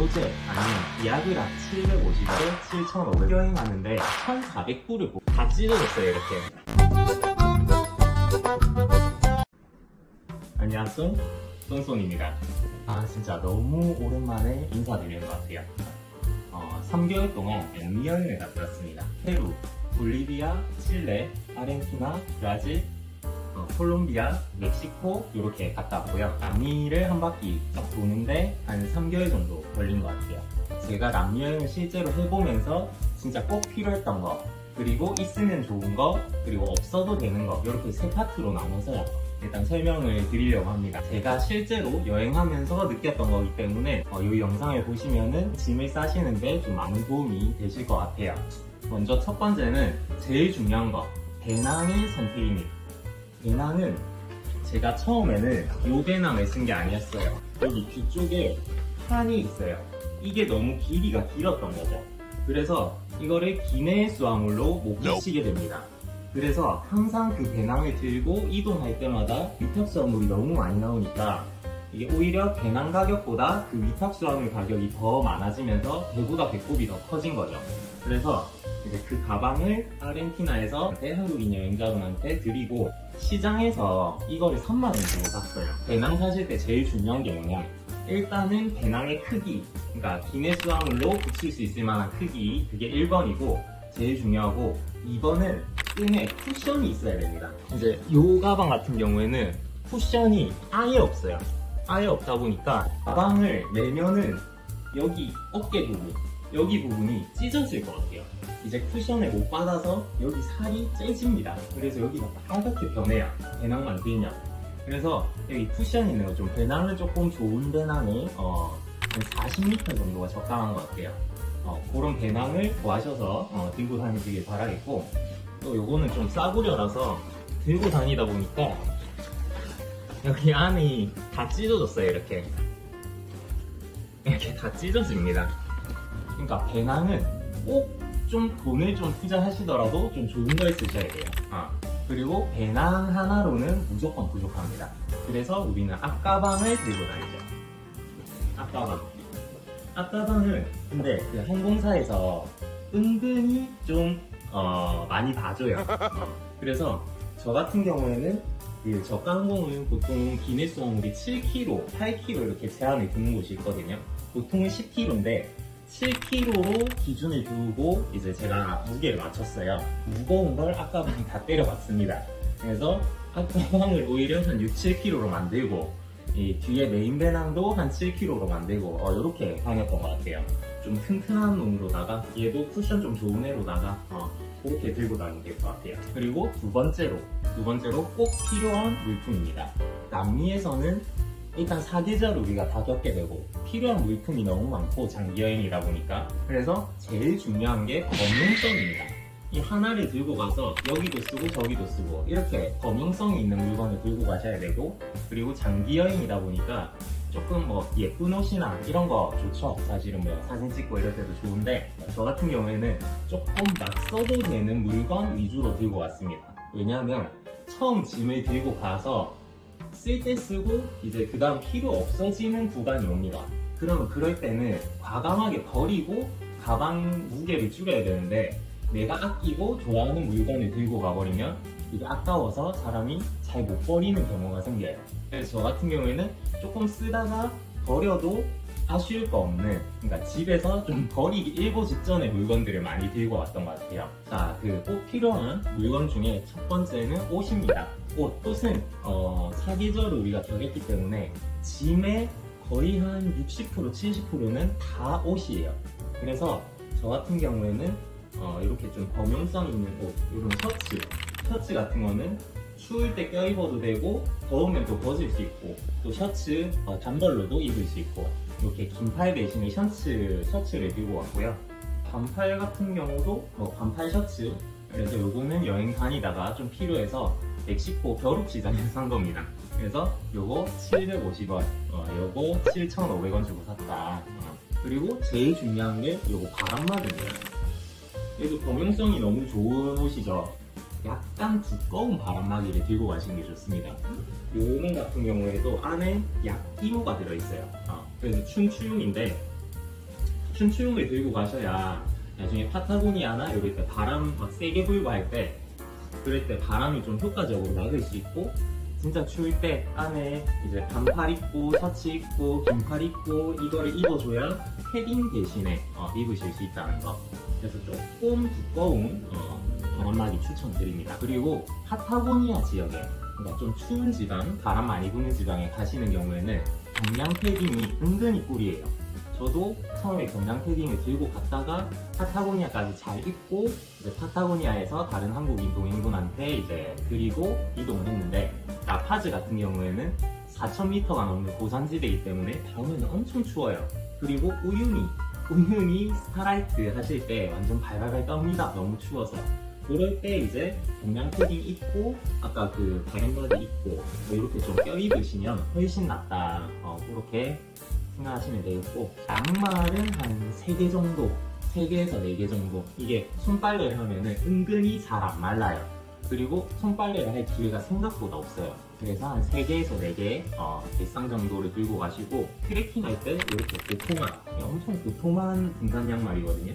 연노제 아니면 비아그라 750원에 7,500원 여행하는데 1,400불을 다 찢어졌어요 이렇게. 안녕하세요, 쏜쏜입니다. 진짜 너무 오랜만에 인사드리는 것 같아요. 3개월 동안 남미 여행을 갔다 왔습니다. 페루, 볼리비아, 칠레, 아르헨티나, 브라질, 콜롬비아, 멕시코 이렇게 갔다 왔고요. 남미를 한 바퀴 딱 도는데 한 3개월 정도 걸린 것 같아요. 제가 남미 여행을 실제로 해보면서 진짜 꼭 필요했던 거, 그리고 있으면 좋은 거, 그리고 없어도 되는 거, 이렇게 세 파트로 나눠서 일단 설명을 드리려고 합니다. 제가 실제로 여행하면서 느꼈던 거기 때문에 이 영상을 보시면은 짐을 싸시는데 좀 많은 도움이 되실 것 같아요. 먼저 첫 번째는 제일 중요한 거, 배낭의 선택입니다. 배낭은 제가 처음에는 이 배낭을 쓴 게 아니었어요. 여기 뒤쪽에 판이 있어요. 이게 너무 길이가 길었던 거죠. 그래서 이거를 기내 수화물로 못 붙이게 됩니다. 그래서 항상 그 배낭을 들고 이동할 때마다 위탁 수화물이 너무 많이 나오니까 이게 오히려 배낭 가격보다 그 위탁 수화물 가격이 더 많아지면서 배보다 배꼽이 더 커진 거죠. 그래서 이제 그 가방을 아르헨티나에서 한국인 여행자분한테 드리고 시장에서 이거를 3만원 주고 샀어요. 배낭 사실 때 제일 중요한 게 뭐냐, 일단은 배낭의 크기, 그러니까 기내 수화물로 붙일 수 있을 만한 크기, 그게 1번이고 제일 중요하고, 2번은 끈에 쿠션이 있어야 됩니다. 이제 이 가방 같은 경우에는 쿠션이 아예 없어요. 아예 없다 보니까 가방을 매면은 여기 어깨 부분, 여기 부분이 찢어질 것 같아요. 이제 쿠션을 못 받아서 여기 살이 째집니다. 그래서 여기가 빨갛게 변해요, 배낭만 들면. 그래서 여기 쿠션 있는 거, 좀 배낭을 조금 좋은 배낭에 한 40m 정도가 적당한 것 같아요. 그런 배낭을 구하셔서 들고 다니시길 바라겠고, 또 요거는 좀 싸구려라서 들고 다니다 보니까 여기 안이 다 찢어졌어요. 이렇게 다 찢어집니다. 그러니까 배낭은 꼭 좀 돈을 좀 투자하시더라도 좀 좋은 걸 쓰셔야 돼요. 그리고 배낭 하나로는 무조건 부족합니다. 그래서 우리는 앞가방을 들고 다니죠. 앞가방은 근데 그 항공사에서 은근히 좀 많이 봐줘요. 그래서 저 같은 경우에는 그 저가 항공은 보통 기내 수화물이 7kg, 8kg 이렇게 제한이 두는 곳이 있거든요. 보통은 10kg인데 7kg로 기준을 두고 이제 제가 무게를 맞췄어요. 무거운 걸 앞가방에 다 때려봤습니다. 그래서 앞가방을 오히려 한 6, 7kg로 만들고 이 뒤에 메인 배낭도 한 7kg로 만들고 이렇게 다녔던 것 같아요. 좀 튼튼한 놈으로다가 얘도 쿠션 좀 좋은 애로다가 그렇게 들고 다니면 될 것 같아요. 그리고 두 번째로 꼭 필요한 물품입니다. 남미에서는 일단 사계절 우리가 다 겪게 되고 필요한 물품이 너무 많고 장기 여행이다 보니까, 그래서 제일 중요한 게 범용성입니다. 이 하나를 들고 가서 여기도 쓰고 저기도 쓰고 이렇게 범용성이 있는 물건을 들고 가셔야 되고, 그리고 장기 여행이다 보니까 조금 예쁜 옷이나 이런 거 좋죠. 사실은 사진 찍고 이럴 때도 좋은데, 저 같은 경우에는 조금 막 써도 되는 물건 위주로 들고 왔습니다. 왜냐하면 처음 짐을 들고 가서 쓸 때 쓰고 이제 그 다음 필요 없어지는 구간이 옵니다. 그러면 그럴 때는 과감하게 버리고 가방 무게를 줄여야 되는데, 내가 아끼고 좋아하는 물건을 들고 가버리면 이게 아까워서 사람이 잘 못 버리는 경우가 생겨요. 그래서 저 같은 경우에는 조금 쓰다가 버려도 아쉬울 거 없는, 그러니까 집에서 좀 버리기 일보 직전의 물건들을 많이 들고 왔던 것 같아요. 자, 그 꼭 필요한 물건 중에 첫 번째는 옷입니다. 옷은 사계절을 우리가 겪었기 때문에 짐의 거의 한 60%, 70%는 다 옷이에요. 그래서 저 같은 경우에는 이렇게 좀 범용성 있는 옷, 이런 셔츠 같은 거는 추울 때 껴입어도 되고 더우면 또 벗을 수 있고, 또 셔츠 단벌로도 입을 수 있고, 이렇게 긴팔 대신에 셔츠를 들고 왔고요. 반팔 같은 경우도 반팔 셔츠, 그래서 요거는 여행 다니다가 좀 필요해서 멕시코 벼룩시장에서 산 겁니다. 그래서 요거 750원, 요거 7,500원 주고 샀다. 그리고 제일 중요한 게 요거 바람막이에요. 얘도 범용성이 너무 좋은 옷이죠. 약간 두꺼운 바람막이를 들고 가시는 게 좋습니다. 요놈 같은 경우에도 안에 약기모가 들어있어요. 그래서 춘추용인데 춤추는 걸 들고 가셔야 나중에 파타고니아나 이럴 때 바람 막 세게 불고 할 때 그럴 때 바람이 좀 효과적으로 막을 수 있고 진짜 추울 때 안에 이제 반팔 입고 셔츠 입고 긴팔 입고 이거를 입어줘야 패딩 대신에 입으실 수 있다는 거. 그래서 조금 두꺼운 바람막이 추천드립니다. 그리고 파타고니아 지역에 그러니까 좀 추운 지방, 바람 많이 부는 지방에 가시는 경우에는 경량 패딩이 은근히 꿀이에요. 저도 처음에 경량 패딩을 들고 갔다가 파타고니아까지 잘 입고 이제 파타고니아에서 다른 한국인 동행분한테 이제 드리고 이동을 했는데 라파즈 같은 경우에는 4,000m가 넘는 고산지대이기 때문에 밤에는 엄청 추워요. 그리고 우유니 스타라이트 하실 때 완전 발발발 떱니다. 너무 추워서. 그럴 때 이제 경량 패딩 입고 아까 그 바람바지 입고 뭐 이렇게 좀 껴입으시면 훨씬 낫다. 그렇게 생각하시면 되겠고, 양말은 한 3개 정도, 3개에서 4개 정도. 이게 손빨래를 하면은 은근히 잘 안 말라요. 그리고 손빨래를 할 기회가 생각보다 없어요. 그래서 한 3개에서 4개 일상 정도를 들고 가시고, 트레킹 할 때 이렇게 도톰한, 엄청 도톰한 등산 양말이거든요.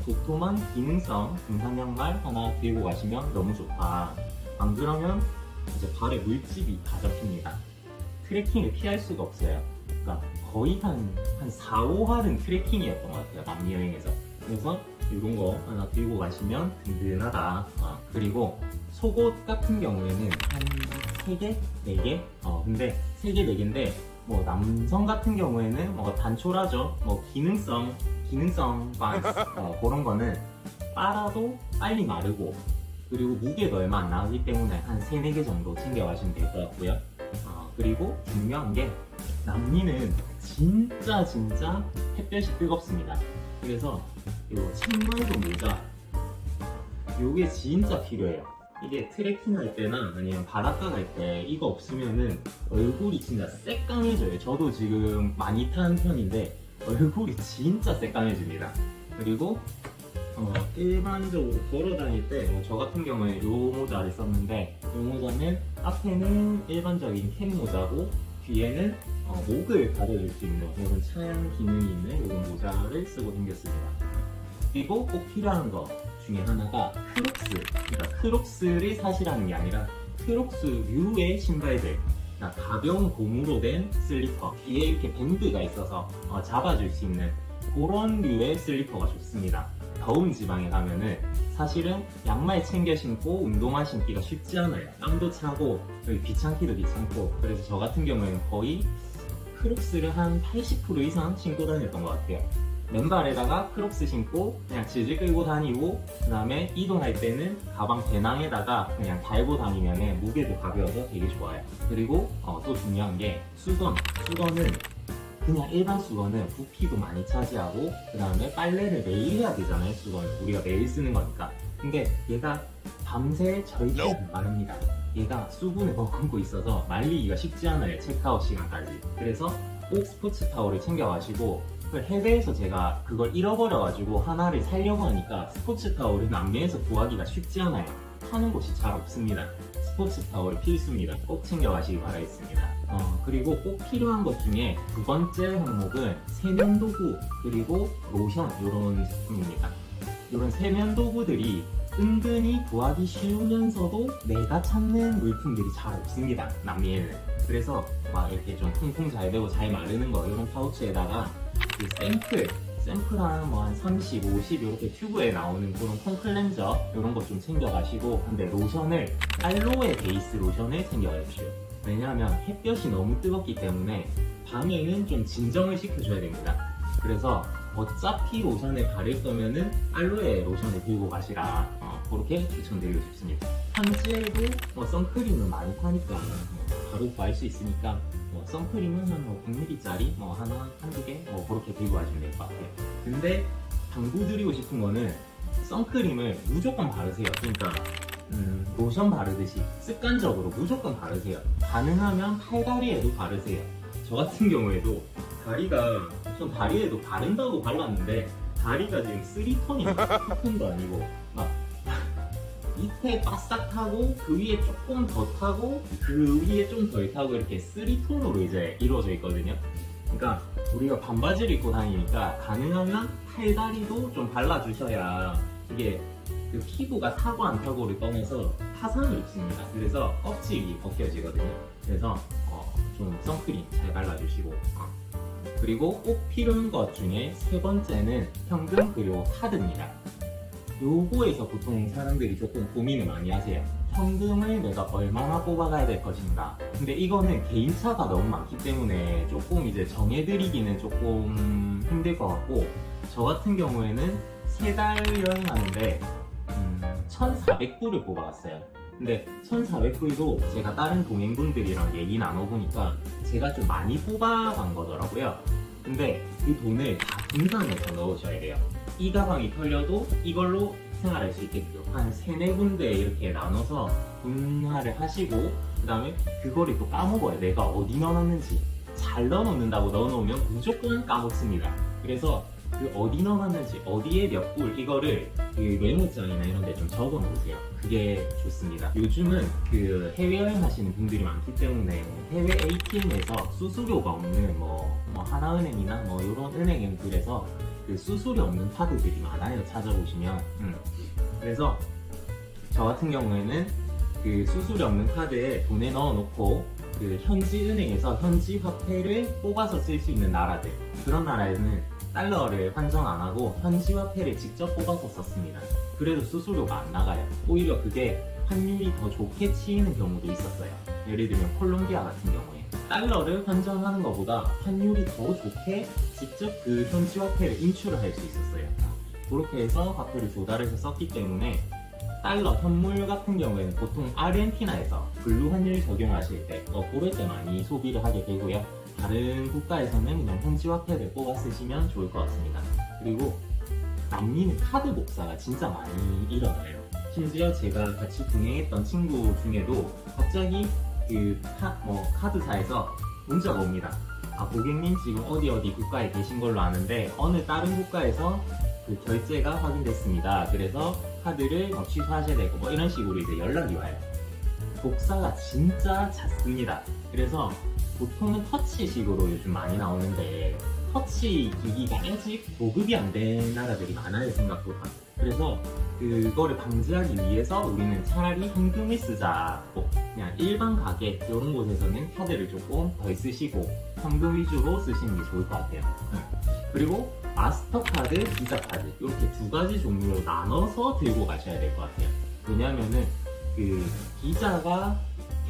도톰한 기능성 등산 양말 하나 들고 가시면 너무 좋다. 안 그러면 이제 발에 물집이 다 잡힙니다. 트레킹을 피할 수가 없어요. 그러니까 거의 한 4, 5할은 트레킹이었던 것 같아요, 남미 여행에서. 그래서 이런 거 하나 들고 가시면 든든하다. 그리고 속옷 같은 경우에는 한 3개? 4개? 근데 3개, 4개인데 뭐 남성 같은 경우에는 뭐 단촐하죠. 뭐 기능성 반스 그런 거는 빨아도 빨리 마르고, 그리고 무게도 얼마 안 나가기 때문에 한 3, 4개 정도 챙겨가시면 될 것 같고요. 그리고 중요한 게 남미는 진짜 햇볕이 뜨겁습니다. 그래서 이 책말도 모자 요게 진짜 필요해요. 이게 트레킹 할 때나 아니면 바닷가 갈 때 이거 없으면은 얼굴이 진짜 새까매져요. 저도 지금 많이 타는 편인데 얼굴이 진짜 새까매집니다. 그리고 일반적으로 걸어 다닐 때 저 같은 경우에 이 모자를 썼는데, 이 모자는 앞에는 일반적인 캡 모자고 뒤에는 목을 가려줄 수 있는 이런 차양 기능이 있는 이런 모자를 쓰고 생겼습니다. 그리고 꼭 필요한 거 중에 하나가 크록스. 그러니까 크록스를 사시라는 게 아니라 크록스류의 신발들, 그러니까 가벼운 고무로 된 슬리퍼, 뒤에 이렇게 밴드가 있어서 잡아줄 수 있는 그런 류의 슬리퍼가 좋습니다. 더운 지방에 가면은 사실은 양말 챙겨 신고 운동화 신기가 쉽지 않아요. 땀도 차고 귀찮기도 귀찮고. 그래서 저 같은 경우에는 거의 크록스를 한 80% 이상 신고 다녔던 것 같아요. 맨발에다가 크록스 신고 그냥 질질 끌고 다니고, 그 다음에 이동할 때는 가방 배낭에다가 그냥 달고 다니면 무게도 가벼워서 되게 좋아요. 그리고 또 중요한 게 수건은 그냥 일반 수건은 부피도 많이 차지하고, 그 다음에 빨래를 매일 해야 되잖아요. 수건 우리가 매일 쓰는 거니까. 근데 얘가 밤새 절대 마릅니다. 얘가 수분을 머금고 있어서 말리기가 쉽지 않아요, 체크아웃 시간까지. 그래서 꼭 스포츠 타월을 챙겨가시고, 해외에서 제가 그걸 잃어버려가지고 하나를 사려고 하니까 스포츠 타월은 남미에서 구하기가 쉽지 않아요. 파는 곳이 잘 없습니다. 스포츠 타월 필수입니다. 꼭 챙겨가시기 바라겠습니다. 그리고 꼭 필요한 것 중에 두 번째 항목은 세면도구 그리고 로션, 이런 제품입니다. 이런 세면도구들이 은근히 구하기 쉬우면서도 내가 찾는 물품들이 잘 없습니다, 남미에는. 그래서 막 이렇게 좀 통통 잘 되고 잘 마르는 거 이런 파우치에다가 그 샘플 한 30, 50 이렇게 튜브에 나오는 그런 폼클렌저 이런 거 좀 챙겨가시고, 근데 로션을 알로에 베이스 로션을 챙겨가십시오. 왜냐하면 햇볕이 너무 뜨겁기 때문에 밤에는 좀 진정을 시켜줘야 됩니다. 그래서 어차피 로션을 바를 거면은 알로에 로션을 들고 가시라, 그렇게 추천드리고 싶습니다. 현지에도 선크림은 많이 파니까 바로 구할 수 있으니까 선크림은 한 100ml짜리 하나, 한두 개 그렇게 들고 가시면 될 것 같아요. 근데 당부드리고 싶은 거는 선크림을 무조건 바르세요. 그러니까 로션 바르듯이 습관적으로 무조건 바르세요. 가능하면 팔다리에도 바르세요. 저 같은 경우에도 전 다리에도 바른다고 발랐는데 다리가 지금 3톤이에요. 2톤도 아니고 막 밑에 바싹 타고 그 위에 조금 더 타고 그 위에 좀 덜 타고 이렇게 3톤으로 이제 이루어져 있거든요. 그러니까 우리가 반바지를 입고 다니니까 가능하면 팔다리도 좀 발라주셔야 이게 그 피부가 타고 안 타고를 떠나서 화상을 입습니다. 그래서 껍질이 벗겨지거든요. 그래서 좀 선크림 잘 발라주시고 그리고 꼭 필요한 것 중에 세 번째는 현금 그리고 카드입니다. 요거에서 보통 사람들이 조금 고민을 많이 하세요. 현금을 내가 얼마나 뽑아가야 될 것인가. 근데 이거는 개인차가 너무 많기 때문에 조금 이제 정해드리기는 조금 힘들 것 같고, 저 같은 경우에는 3달 여행하는데 1,400불을 뽑아갔어요. 근데 1,400불도 제가 다른 동행분들이랑 얘기 나눠보니까 제가 좀 많이 뽑아간 거더라고요. 근데 그 돈을 다 분산해서 넣으셔야 돼요. 이 가방이 털려도 이걸로 생활할 수 있게끔 한 3-4군데 이렇게 나눠서 분할을 하시고, 그 다음에 그거를 또 까먹어요. 내가 어디 넣어놨는지. 잘 넣어놓는다고 넣어놓으면 무조건 까먹습니다. 그래서 그 어디 넣어놨는지, 어디에 몇 불, 이거를 그 메모장이나 이런 데 좀 적어놓으세요. 그게 좋습니다. 요즘은 그 해외여행 하시는 분들이 많기 때문에 해외 ATM에서 수수료가 없는 뭐 하나은행이나 뭐 이런 은행들에서 그 수수료 없는 카드들이 많아요. 찾아보시면. 그래서 저 같은 경우에는 그 수수료 없는 카드에 돈에 넣어놓고 그 현지 은행에서 현지 화폐를 뽑아서 쓸 수 있는 나라들, 그런 나라에는 달러를 환전 안 하고 현지 화폐를 직접 뽑아서 썼습니다. 그래도 수수료가 안 나가요. 오히려 그게 환율이 더 좋게 치이는 경우도 있었어요. 예를 들면 콜롬비아 같은 경우에 달러를 환전하는 것보다 환율이 더 좋게 직접 그 현지 화폐를 인출을 할 수 있었어요. 그렇게 해서 화폐를 조달해서 썼기 때문에 달러 현물 같은 경우에는 보통 아르헨티나에서 블루 환율 적용하실 때 그럴 때 많이 소비를 하게 되고요. 다른 국가에서는 그냥 현지 화폐를 뽑아 쓰시면 좋을 것 같습니다. 그리고 남미는 카드 복사가 진짜 많이 일어나요. 심지어 제가 같이 동행했던 친구 중에도 갑자기 그 카드사에서 문자가 옵니다. 고객님 지금 어디 국가에 계신 걸로 아는데 어느 다른 국가에서 그 결제가 확인됐습니다. 그래서 카드를 취소하셔야 되고 뭐 이런 식으로 이제 연락이 와요. 복사가 진짜 잦습니다. 그래서 보통은 터치식으로 요즘 많이 나오는데 터치 기기가 아직 보급이 안 된 나라들이 많아요, 생각보다. 그래서 그거를 방지하기 위해서 우리는 차라리 현금을 쓰자. 그냥 일반 가게 이런 곳에서는 카드를 조금 덜 쓰시고 현금 위주로 쓰시는 게 좋을 것 같아요. 그리고 마스터카드, 비자카드 이렇게 2가지 종류로 나눠서 들고 가셔야 될 것 같아요. 왜냐하면은 그 비자가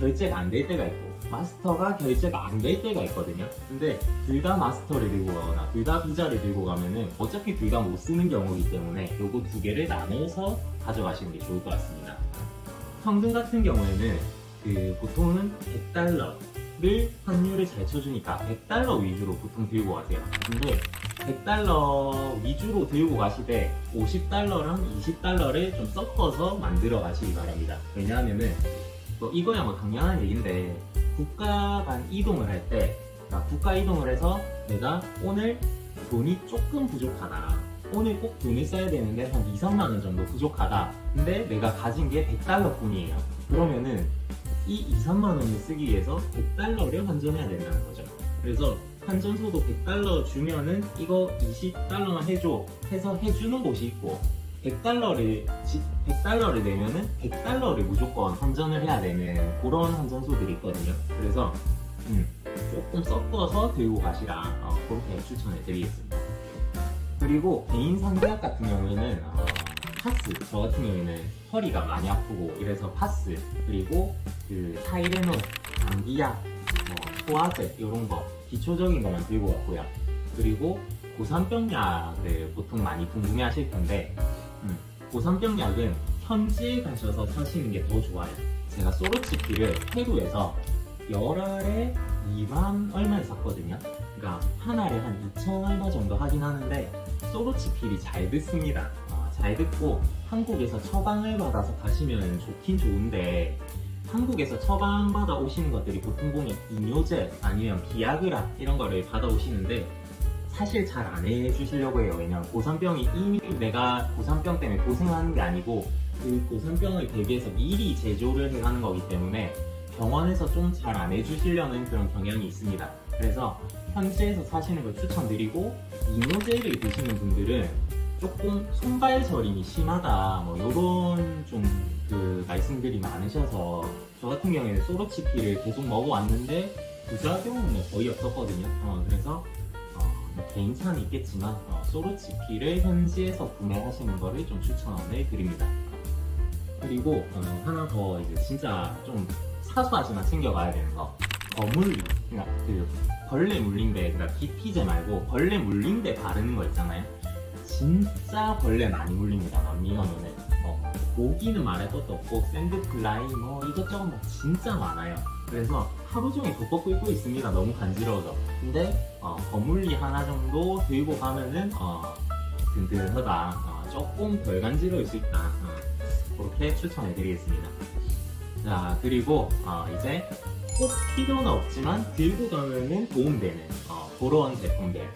결제가 안 될 때가 있고 마스터가 결제가 안 될 때가 있거든요. 근데 둘 다 마스터를 들고 가거나 둘 다 비자를 들고 가면은 어차피 둘 다 못 쓰는 경우이기 때문에 요거 2개를 나눠서 가져가시는 게 좋을 것 같습니다. 현금 같은 경우에는 그 보통은 100달러를 환율을 잘 쳐주니까 100달러 위주로 보통 들고 가세요. 근데 100달러 위주로 들고 가시되 50달러랑 20달러를 좀 섞어서 만들어 가시기 바랍니다. 왜냐하면은 이거야 뭐 당연한 얘기인데 국가 간 이동을 할 때 국가 이동을 해서 내가 오늘 돈이 조금 부족하다, 오늘 꼭 돈을 써야 되는데 한 2-3만원 정도 부족하다, 근데 내가 가진 게 100달러 뿐이에요. 그러면은 이 2-3만원을 쓰기 위해서 100달러를 환전해야 된다는 거죠. 그래서 환전소도 100달러 주면은 이거 20달러만 해줘 해서 해주는 곳이 있고 100달러를 내면은 100달러를 무조건 환전을 해야 되는 그런 환전소들이 있거든요. 그래서 조금 섞어서 들고 가시라, 그렇게 추천해 드리겠습니다. 그리고 개인 상대학 같은 경우에는 파스, 저 같은 경우에는 허리가 많이 아프고 이래서 파스, 그리고 그 타이레놀, 감기약, 소화제 이런 거 기초적인 것만 들고 갔고요. 그리고 고산병약을 보통 많이 궁금해 하실 텐데 고산병약은 현지에 가셔서 사시는 게 더 좋아요. 제가 소로치피를 페루에서 열알에 2만 얼마에 샀거든요. 그러니까 한 알에 한 2천 얼마 정도 하긴 하는데 소로치필이 잘 듣습니다. 잘 듣고 한국에서 처방을 받아서 가시면 좋긴 좋은데 한국에서 처방받아 오시는 것들이 보통 보면 이뇨제 아니면 비아그라 이런 거를 받아 오시는데 사실 잘 안 해주시려고 해요. 왜냐면 고산병이 이미 내가 고산병 때문에 고생하는 게 아니고 그 고산병을 대비해서 미리 제조를 해가는 거기 때문에 병원에서 좀 잘 안 해주시려는 그런 경향이 있습니다. 그래서 현지에서 사시는 걸 추천드리고, 이노제를 드시는 분들은 조금 손발 저림이 심하다 뭐 요런 좀 그 말씀들이 많으셔서, 저 같은 경우에는 소로치피를 계속 먹어왔는데 부작용은 거의 없었거든요. 그래서 개인차는 있겠지만 소로치피를 현지에서 구매하시는 거를 좀 추천을 드립니다. 그리고 하나 더 이제 진짜 좀 사소하지만 챙겨가야 되는 거, 거물리. 그러니까 그 벌레 물린데, 그러니까 기피제 말고 벌레 물린데 바르는 거 있잖아요. 진짜 벌레 많이 물립니다. 남미건은 모기는 말할 것도 없고 샌드플라이 뭐 이것저것 막 진짜 많아요. 그래서 하루 종일 덮어 끓고 있습니다. 너무 간지러워서. 근데 거물리 하나 정도 들고 가면은 든든하다, 조금 덜 간지러울 수 있다, 그렇게 추천해 드리겠습니다. 자, 그리고 이제 꼭 필요는 없지만 들고 가면은 도움되는 그런 제품들.